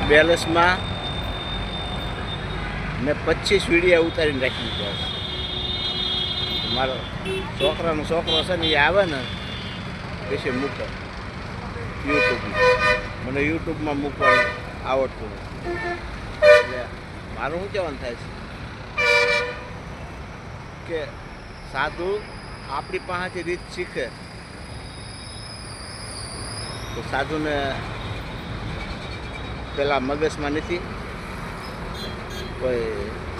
બેલેન્સમાં મેં 25 વિડીયો ઉતારીને રાખી દીધા છે. મારો છોકરો છે ને એ આવે ને પછી મૂકે યુટ્યુબમાં. મને યુટ્યુબમાં મૂકવાનું આવડતું નથી. એટલે મારું શું કહેવાનું થાય છે કે સાધુ આપણી પાસેથી રીત શીખે તો સાધુને પેલા મગજમાં નથી, કોઈ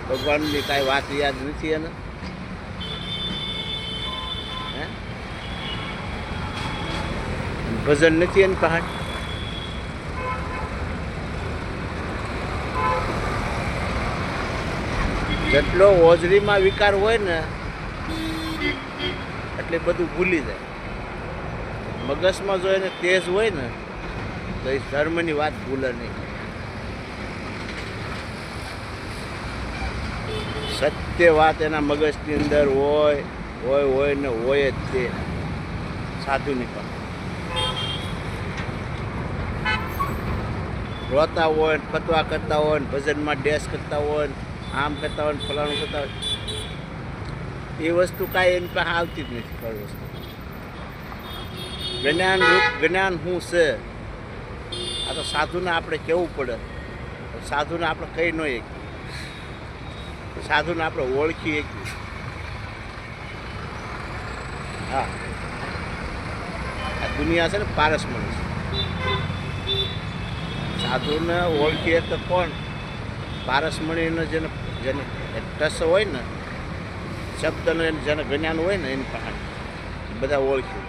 ભગવાનની કાંઈ વાત યાદ નથી એને. ભજન નથી એની પાસે. જેટલો ઓજરીમાં વિકાર હોય ને એટલે બધું ભૂલી જાય. મગજમાં જો એને તેજ હોય ને તો એ ધર્મની વાત ભૂલે નહીં. સત્ય વાત એના મગજની અંદર હોય ને હોય જ તે સાધુની પાસે. રોતા હોય ને ફતવા કરતા હોય ને ભજનમાં ડેસ કરતા હોય ને આમ કરતા હોય ને ફલાણું કરતા હોય, એ વસ્તુ કાંઈ એની પાસે આવતી જ નથી. કોઈ વસ્તુ જ્ઞાન રૂપ જ્ઞાન શું છે આ તો સાધુને આપણે કહેવું પડે. સાધુને આપણે કહી ન શકીએ, સાધુને આપણે ઓળખી શકીએ. હા, આ દુનિયા છે ને પારસમણી છે. સાધુને ઓળખીએ તો કોણ? પારસમણીને જેને ટસ હોય ને, શબ્દનો જેને જ્ઞાન હોય ને એની પાસે બધા ઓળખ્યું.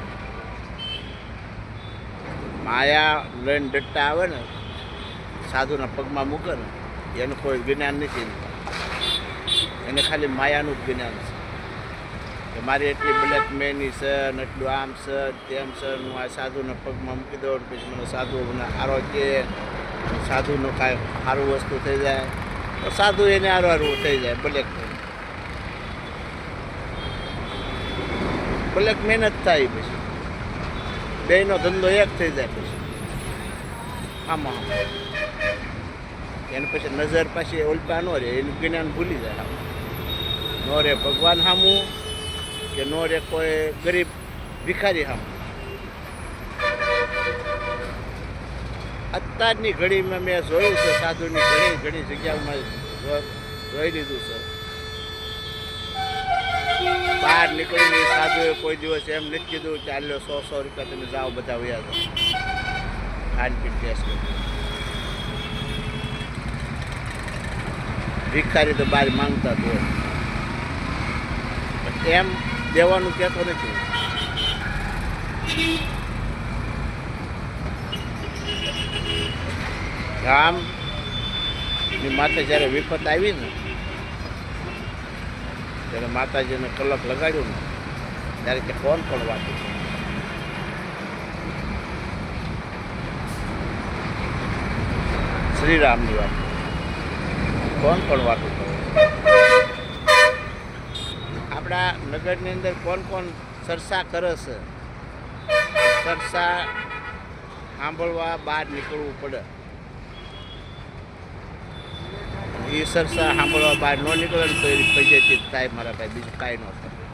માયા લઈને ડટ્ટા આવે ને સાધુના પગમાં મૂકે ને એનું કોઈ જ્ઞાન નથી. એને ખાલી માયાનું જ જ્ઞાન છે કે મારી એટલી બ્લેક મેની છે ને એટલું આમ છે તેમ છે. હું આ સાધુના પગમાં મૂકી દઉં પછી મને સાધુ મને આરોગ્ય સાધુનું કાંઈ સારું વસ્તુ થઈ જાય તો સાધુ એને હારું થઈ જાય. બ્લેક મહેનત થાય પછી બેયનો ધંધો એક થઈ જાય. પછી આમાં એને પછી નજર પાછી ઓલપા ન રહે, એનું જ્ઞાન ભૂલી જાય. ન રહે ભગવાન સામું કે ન રહે કોઈ ગરીબ ભિખારી સામું. અત્યારની ઘડીમાં મેં જોયું છે સાધુની ઘણી જગ્યાઓમાં જોઈ લીધું છે. બહાર નીકળીને સાધુએ કોઈ દિવસ એમ નથી કીધું કે આલ્યો 100 રૂપિયા તમે જાઓ બધા વયા જાઓ ખાનપીન ટેસ્ટ કરી. ભિખારી તો બહાર માંગતા જ હોય, એમ દેવાનું કહેતો નથી. રામની માથે જ્યારે વિપત આવી ને ત્યારે માતાજીને કલક લગાડ્યું ને ત્યારે કે કોણ વાતું છે? શ્રીરામની વાત. કોણ વાતું કરે? આપણા નગરની અંદર કોણ ચર્ચા કરે છે? ચર્ચા સાંભળવા બહાર નીકળવું પડે. એ ચર્ચા સાંભળવા બહાર ન નીકળે ને તો એ ફજેતી થાય મારા ભાઈ, બીજું કાંઈ ન થાય.